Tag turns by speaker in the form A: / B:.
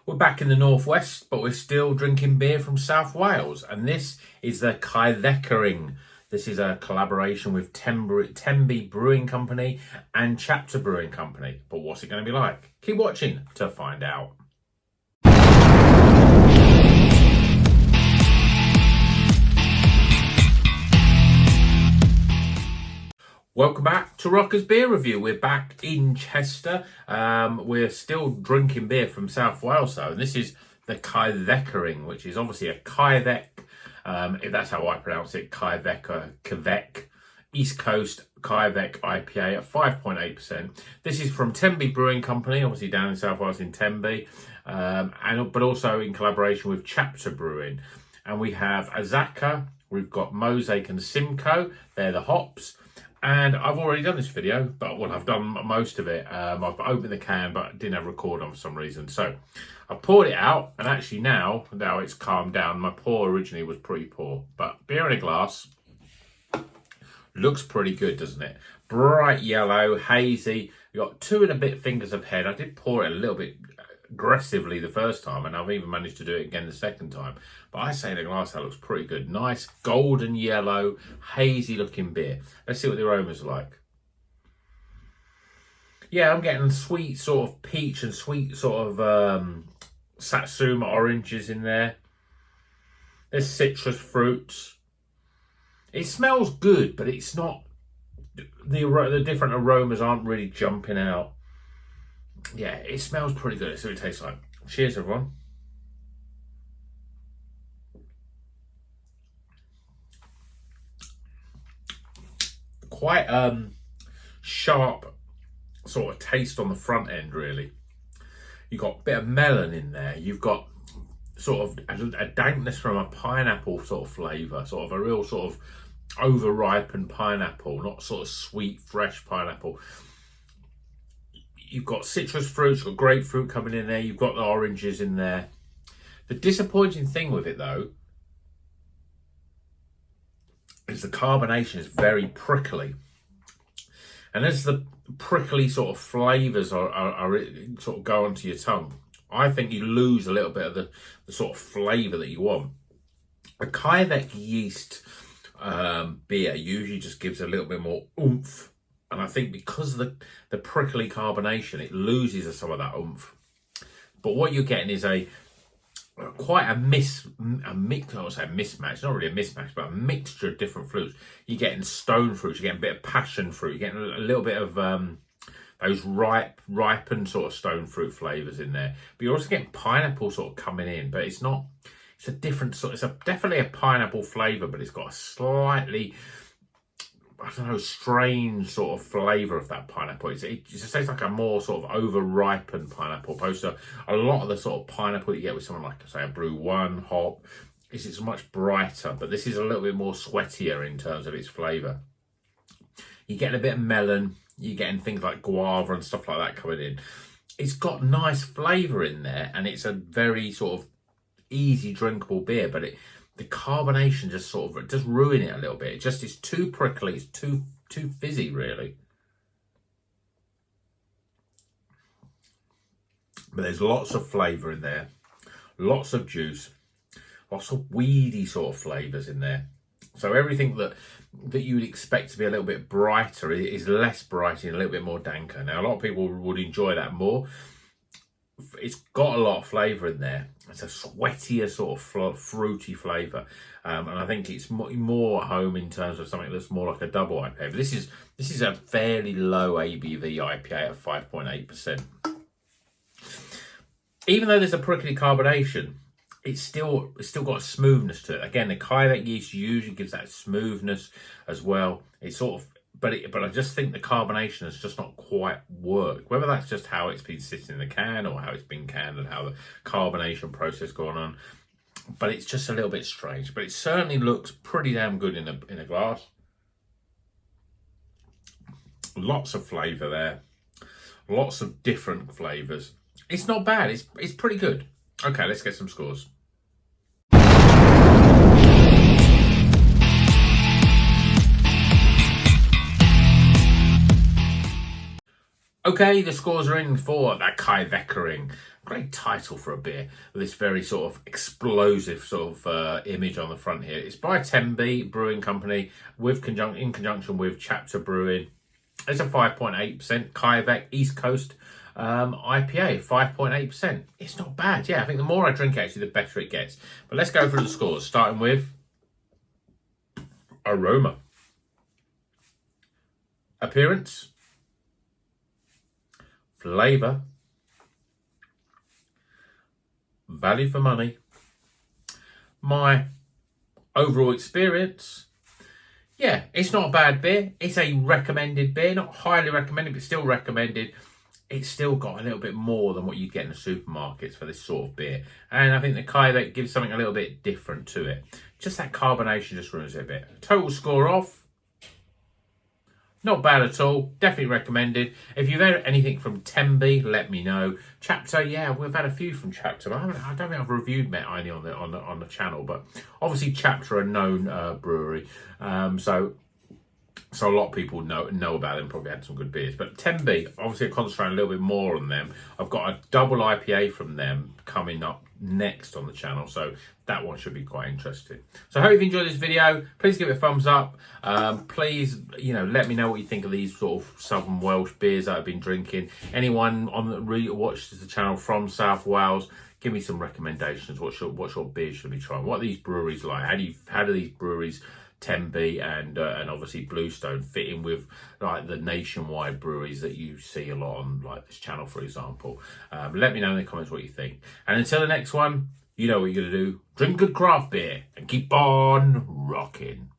A: We're back in the northwest, but we're still drinking beer from South Wales, and this is the Kveikening. This is a collaboration with Tenby Brewing Company and Chapter Brewing Company. But what's it going to be like? Keep watching to find out. Welcome back to Rocker's Beer Review. We're back in Chester. We're still drinking beer from South Wales though, and this is the Kveikening, which is obviously a Kvek, if that's how I pronounce it, Kvek, East Coast IPA at 5.8%. This is from Tenby Brewing Company, obviously down in South Wales in Tenby, but also in collaboration with Chapter Brewing. And we have Azaka, we've got Mosaic and Simcoe, they're the hops. And I've already done this video, but I've done most of it. I've opened the can, but didn't have record on for some reason. So I poured it out, and actually now it's calmed down. My pour originally was pretty poor, but beer in a glass looks pretty good, doesn't it? Bright yellow, hazy. You got 2 and a bit fingers of head. I did pour it a little bit aggressively the first time, and I've even managed to do it again the second time. But I say in a glass that looks pretty good. Nice golden yellow, hazy looking beer. Let's see what the aromas are like. Yeah, I'm getting sweet sort of peach and sweet sort of satsuma oranges in there. There's citrus fruits. It smells good, but it's not, the different aromas aren't really jumping out. Yeah, it smells pretty good. Let's see what it tastes like. Cheers, everyone. Quite sharp sort of taste on the front end, really. You've got a bit of melon in there. You've got sort of a dankness from a pineapple sort of flavour, sort of a real sort of over-ripened pineapple, not sort of sweet, fresh pineapple. You've got citrus fruits, you've got grapefruit coming in there, you've got the oranges in there. The disappointing thing with it though is the carbonation is very prickly. And as the prickly sort of flavours are sort of go onto your tongue, I think you lose a little bit of the sort of flavour that you want. A Kveik yeast beer usually just gives a little bit more oomph. And I think because of the prickly carbonation, it loses some of that oomph. But what you're getting is quite a mix. I would say a mismatch, not really a mismatch, but a mixture of different fruits. You're getting stone fruits, you're getting a bit of passion fruit, you're getting a little bit of those ripened sort of stone fruit flavours in there. But you're also getting pineapple sort of coming in, but it's not. It's a different sort. It's definitely a pineapple flavour, but it's got a slightly, I don't know, strange sort of flavour of that pineapple. It just tastes like a more sort of over-ripened pineapple, opposed to a lot of the sort of pineapple that you get with someone like, say, a Brew One hop. It's much brighter, but this is a little bit more sweatier in terms of its flavour. You're getting a bit of melon, you're getting things like guava and stuff like that coming in. It's got nice flavour in there, and it's a very sort of easy drinkable beer, but the carbonation just sort of does ruin it a little bit. It just is too prickly, it's too fizzy, really. But there's lots of flavour in there, lots of juice, lots of weedy sort of flavours in there. So everything that you would expect to be a little bit brighter is less bright and a little bit more danker. Now, a lot of people would enjoy that more. It's got a lot of flavour in there. It's a sweatier sort of fruity flavour, and I think it's more at home in terms of something that's more like a double IPA. But this is a fairly low ABV IPA at 5.8%. Even though there's a prickly carbonation, it's still got a smoothness to it. Again, the Kveik yeast usually gives that smoothness as well. It's sort of, but I just think the carbonation has just not quite worked. Whether that's just how it's been sitting in the can or how it's been canned and how the carbonation process going on, but it's just a little bit strange. But it certainly looks pretty damn good in a glass. Lots of flavour there, lots of different flavours. It's not bad. It's pretty good. Okay, let's get some scores. Okay, the scores are in for that Kveikening. Great title for a beer. This very sort of explosive sort of image on the front here. It's by Tenby Brewing Company in conjunction with Chapter Brewing. It's a 5.8% Kveikening East Coast IPA, 5.8%. It's not bad. Yeah, I think the more I drink actually, the better it gets. But let's go through the scores, starting with aroma, appearance, flavour, value for money, my overall experience. Yeah, it's not a bad beer. It's a recommended beer, not highly recommended, but still recommended. It's still got a little bit more than what you get in the supermarkets for this sort of beer. And I think the Kveikening gives something a little bit different to it. Just that carbonation just ruins it a bit. Total score off. Not bad at all. Definitely recommended. If you've had anything from Tenby, let me know. Chapter, yeah, we've had a few from Chapter. I don't think I've reviewed any on the channel, but obviously Chapter are a known brewery, so a lot of people know about them. Probably had some good beers, but Tenby, obviously I concentrate a little bit more on them. I've got a double IPA from them coming up next on the channel, so that one should be quite interesting. So I hope you've enjoyed this video. Please give it a thumbs up. Please, let me know what you think of these sort of Southern Welsh beers that I've been drinking. Anyone on that watches the channel from South Wales, give me some recommendations. What sort of beers should we try? What are these breweries like? How do these breweries, Tenby and obviously Bluestone, fit in with like the nationwide breweries that you see a lot on like this channel, for example? Let me know in the comments what you think. And until the next one, you know what you're gonna do. Drink good craft beer and keep on rocking.